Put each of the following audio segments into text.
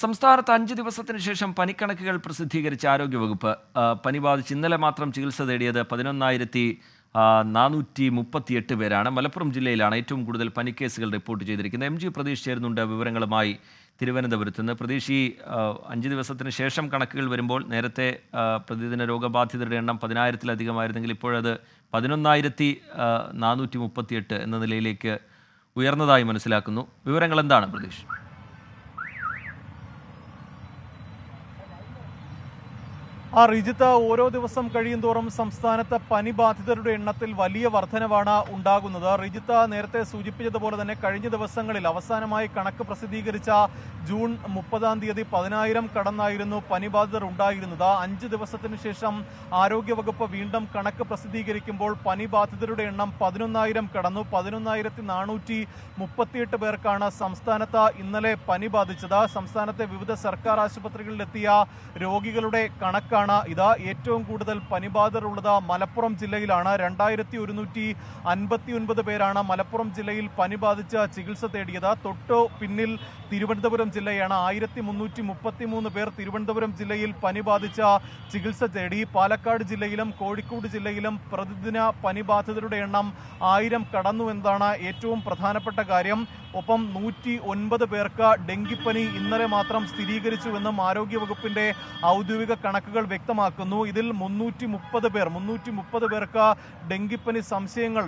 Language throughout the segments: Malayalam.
സംസ്ഥാനത്ത് 5 ദിവസത്തിന് ശേഷം പനിക്കണക്കുകൾ പ്രസിദ്ധീകരിച്ച ആരോഗ്യവകുപ്പ്. പനി ബാധിച്ച് ഇന്നലെ മാത്രം ചികിത്സ തേടിയത് 11,438 പേരാണ്. മലപ്പുറം ജില്ലയിലാണ് ഏറ്റവും കൂടുതൽ പനിക്കേസുകൾ റിപ്പോർട്ട് ചെയ്തിരിക്കുന്നത്. MG പ്രതീഷ് ചേരുന്നുണ്ട് വിവരങ്ങളുമായി തിരുവനന്തപുരത്ത് നിന്ന്. പ്രതീഷ്, ഈ 5 ദിവസത്തിന് ശേഷം കണക്കുകൾ വരുമ്പോൾ നേരത്തെ പ്രതിദിന രോഗബാധിതരുടെ എണ്ണം 10,000-ലധികമായിരുന്നെങ്കിൽ ഇപ്പോഴത് 11,438 എന്ന നിലയിലേക്ക് ഉയർന്നതായി മനസ്സിലാക്കുന്നു. വിവരങ്ങൾ എന്താണ് പ്രതീഷ്? റിജിത്ത്, ഓരോ ദിവസം കഴിയുന്തോറും സംസ്ഥാനത്ത് പനി ബാധിതരുടെ എണ്ണത്തിൽ വലിയ വർധനവാണ് ഉണ്ടാകുന്നത്. റിജിത്ത് നേരത്തെ സൂചിപ്പിച്ചതുപോലെ തന്നെ കഴിഞ്ഞ ദിവസങ്ങളിൽ അവസാനമായി കണക്ക് പ്രസിദ്ധീകരിച്ച ജൂൺ 30-ാം തീയതി 10,000 കടന്നായിരുന്നു പനി ബാധിതർ ഉണ്ടായിരുന്നത്. 5 ദിവസത്തിന് ശേഷം ആരോഗ്യവകുപ്പ് വീണ്ടും കണക്ക് പ്രസിദ്ധീകരിക്കുമ്പോൾ പനി ബാധിതരുടെ എണ്ണം 11,000 കടന്നു. 11,438 പേർക്കാണ് സംസ്ഥാനത്ത് ഇന്നലെ പനി ബാധിച്ചത്. സംസ്ഥാനത്തെ വിവിധ സർക്കാർ ആശുപത്രികളിലെത്തിയ രോഗികളുടെ കണക്കാണ് ഇത്. ഏറ്റവും കൂടുതൽ പനിബാധിതർ ഉള്ളത് മലപ്പുറം ജില്ലയിലാണ്. 2,159 പേരാണ് മലപ്പുറം ജില്ലയിൽ പനി ബാധിച്ച് ചികിത്സ തേടിയത്. തൊട്ടു പിന്നിൽ തിരുവനന്തപുരം ജില്ലയാണ്. 1,333 പേർ തിരുവനന്തപുരം ജില്ലയിൽ പനി ബാധിച്ച ചികിത്സ തേടി. പാലക്കാട് ജില്ലയിലും കോഴിക്കോട് ജില്ലയിലും പ്രതിദിന പനി ബാധിതരുടെ എണ്ണം 1000 കടന്നു എന്നതാണ് ഏറ്റവും പ്രധാനപ്പെട്ട കാര്യം. ഒപ്പം 109 പേർക്ക് ഡെങ്കിപ്പനി ഇന്നലെ മാത്രം സ്ഥിരീകരിച്ചുവെന്നും ആരോഗ്യവകുപ്പിന്റെ ഔദ്യോഗിക കണക്കുകൾ വ്യക്തമാക്കുന്നു. ഇതിൽ 330 പേർക്ക്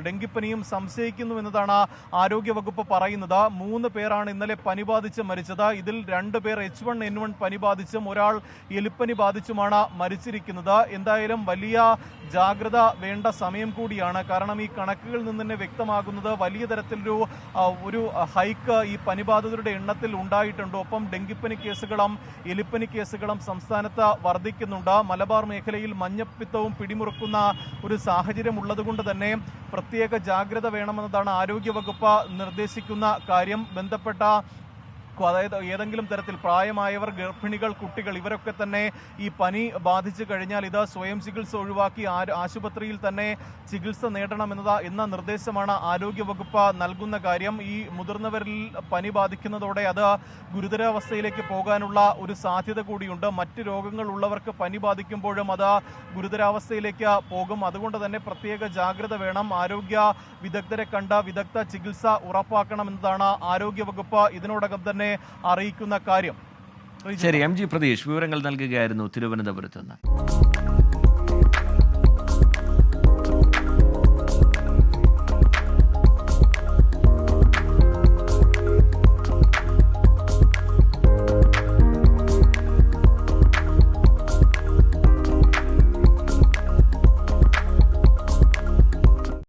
ഡെങ്കിപ്പനിയും സംശയിക്കുന്നു എന്നതാണ് ആരോഗ്യവകുപ്പ് പറയുന്നത്. 3 പേരാണ് ഇന്നലെ പനി ബാധിച്ച് മരിച്ചത്. ഇതിൽ 2 പേർ H1N1 പനി ബാധിച്ചും ഒരാൾ എലിപ്പനി ബാധിച്ചുമാണ് മരിച്ചിരിക്കുന്നത്. എന്തായാലും വലിയ ജാഗ്രത വേണ്ട സമയം കൂടിയാണ്. കാരണം ഈ കണക്കുകളിൽ നിന്ന് തന്നെ വ്യക്തമാകുന്നത് വലിയ തരത്തിലൊരു ഹൈക്ക് ഈ പനിബാധിതരുടെ എണ്ണത്തിൽ ഉണ്ടായിട്ടുണ്ട്. ഒപ്പം ഡെങ്കിപ്പനി കേസുകളും എലിപ്പനി കേസുകളും സംസ്ഥാനത്ത് വർദ്ധിക്കുന്നുണ്ട്. മലബാർ മേഖലയിൽ മഞ്ഞപ്പിത്തവും പിടിമുറുക്കുന്ന ഒരു സാഹചര്യം ഉള്ളതുകൊണ്ട് തന്നെ പ്രത്യേക ജാഗ്രത വേണമെന്നതാണ് ആരോഗ്യവകുപ്പ് നിർദ്ദേശിക്കുന്ന കാര്യം. ബന്ധപ്പെട്ട അതായത് ഏതെങ്കിലും തരത്തിൽ പ്രായമായവർ, ഗർഭിണികൾ, കുട്ടികൾ ഇവരൊക്കെ തന്നെ ഈ പനി ബാധിച്ചു കഴിഞ്ഞാൽ ഇത് സ്വയം ചികിത്സ ഒഴിവാക്കി ആശുപത്രിയിൽ തന്നെ ചികിത്സ നേടണമെന്ന നിർദ്ദേശമാണ് ആരോഗ്യവകുപ്പ് നൽകുന്ന കാര്യം. ഈ മുതിർന്നവരിൽ പനി ബാധിക്കുന്നതോടെ അത് ഗുരുതരാവസ്ഥയിലേക്ക് പോകാനുള്ള ഒരു സാധ്യത കൂടിയുണ്ട്. മറ്റ് രോഗങ്ങൾ ഉള്ളവർക്ക് പനി ബാധിക്കുമ്പോഴും അത് ഗുരുതരാവസ്ഥയിലേക്ക് പോകും. അതുകൊണ്ട് തന്നെ പ്രത്യേക ജാഗ്രത വേണം. ആരോഗ്യ വിദഗ്ധരെ കണ്ട വിദഗ്ധ ചികിത്സ ഉറപ്പാക്കണമെന്നതാണ് ആരോഗ്യവകുപ്പ് ഇതിനോടകം തന്നെ അറിയിക്കുന്ന കാര്യം. ശരി, MG പ്രതീഷ് വിവരങ്ങൾ നൽകുകയായിരുന്നു തിരുവനന്തപുരത്ത് നിന്ന്.